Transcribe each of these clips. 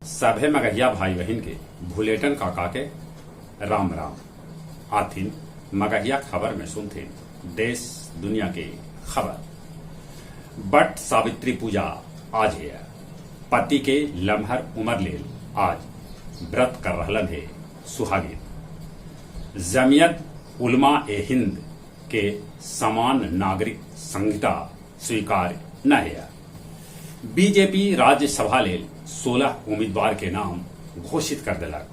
सभे मगहिया भाई बहन के भुलेटन काका के राम राम। आथिन मगहिया खबर में सुनते देश दुनिया के खबर। बट सावित्री पूजा आज है। पति के लम्हर उमर लेल आज व्रत कर रहलन है सुहागिन। जमियत उलमा ए हिंद के समान नागरिक संहिता स्वीकार न है। बीजेपी राज्यसभा लेल 16 उम्मीदवार के नाम घोषित कर दिलक।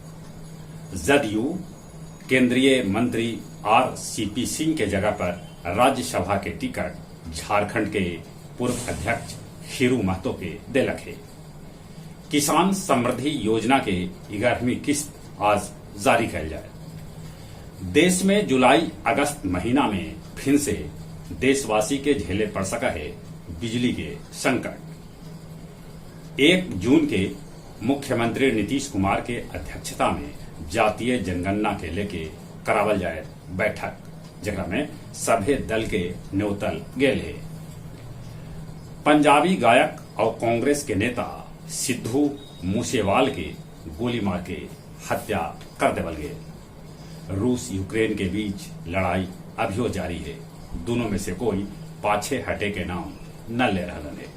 जदयू केंद्रीय मंत्री RCP सिंह के जगह पर राज्यसभा के टिकट झारखंड के पूर्व अध्यक्ष खीरू महतो के दिलक है। किसान समृद्धि योजना के 11वीं किस्त आज जारी कैल जाए। देश में जुलाई अगस्त महीना में फिर से देशवासी के झेले पड़ सका है बिजली के संकट। 1 जून के मुख्यमंत्री नीतीश कुमार के अध्यक्षता में जातीय जनगणना के लेके करावल जाए बैठक, जगह में सभे दल के न्योतल गेल है। पंजाबी गायक और कांग्रेस के नेता सिद्धू मूसेवाल के गोली मार के हत्या कर देवल गए। रूस यूक्रेन के बीच लड़ाई अभियो जारी है। दोनों में से कोई पाछे हटे के नाम न ले रहा है।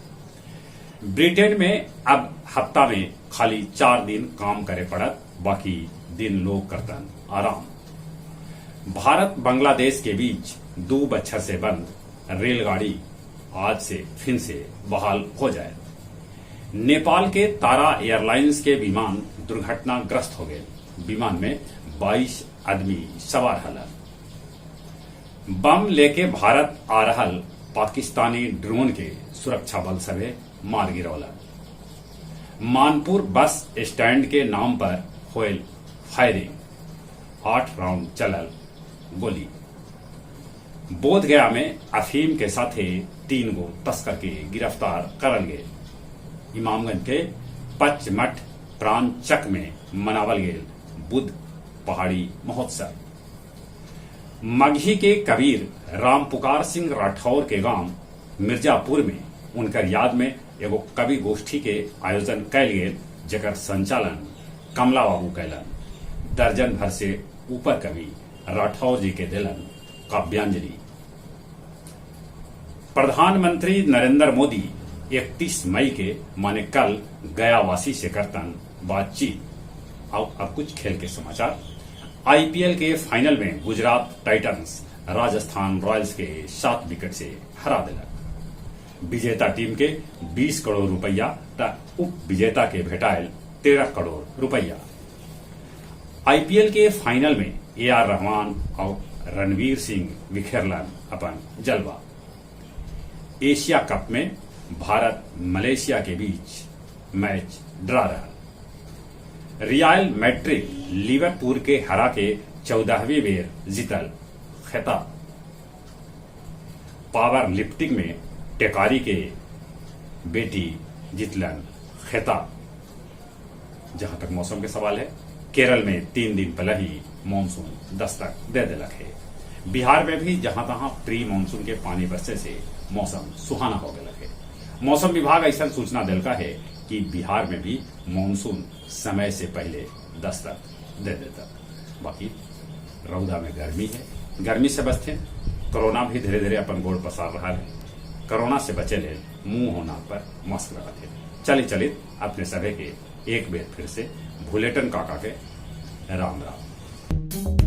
ब्रिटेन में अब हफ्ता में खाली 4 दिन काम करे पड़त, बाकी दिन लोग करतन आराम। भारत बांग्लादेश के बीच 2 बछर से बंद रेलगाड़ी आज से फिर से बहाल हो जाए। नेपाल के तारा एयरलाइंस के विमान दुर्घटनाग्रस्त हो गए। विमान में 22 आदमी सवार हलन। बम लेके भारत आ रहल पाकिस्तानी ड्रोन के सुरक्षा बल सभे मार गिरौलन। मानपुर बस स्टैंड के नाम पर होयल फायरिंग, 8 राउंड चलल गोली। बोधगया में अफीम के साथे 3 गो तस्कर के गिरफ्तार करल गए। इमामगंज के पचमठ प्राण चक में मनावल गेल बुद्ध पहाड़ी महोत्सव। मगही के कबीर राम पुकार सिंह राठौर के गांव मिर्जापुर में उनकर याद में एगो कवि गोष्ठी के आयोजन कैल गेल, जेकर संचालन कमला बाबू कैलन। दर्जन भर से ऊपर कवि राठौर जी के दिलन काव्यांजलि। प्रधानमंत्री नरेंद्र मोदी 31 मई के माने कल गयावासी से करतन बातचीत। अब कुछ खेल के समाचार। IPL के फाइनल में गुजरात टाइटंस राजस्थान रॉयल्स के 7 विकेट से हरा दिलक। विजेता टीम के 20 करोड़ रुपया त उप विजेता के भेटायल 13 करोड़ रुपया। IPL के फाइनल में AR रहमान और रणवीर सिंह बिखेरलन अपन जलवा। एशिया कप में भारत मलेशिया के बीच मैच ड्रा रहा। रियल मैड्रिड लिवरपूल के हरा के 14वीं बेर जीतल खिताब। पावर लिफ्टिंग में टेकारी के बेटी जीतलन खिताब। जहां तक मौसम के सवाल है, केरल में 3 दिन पहले ही मानसून दस्तक दे दिलक है। बिहार में भी जहां तहां प्री मानसून के पानी बरसे से मौसम सुहाना हो गया है। मौसम विभाग ऐसा सूचना दिलका है कि बिहार में भी मानसून समय से पहले दस्तक दे देता। बाकी रौदा में गर्मी है, गर्मी से बचते। कोरोना भी धीरे धीरे अपन गोड़ पसार रहा है। कोरोना से बचे ले मुंह होना पर मास्क लगाते। चलित अपने सभी के एक बेर फिर से भुलेटन काका के राम राम।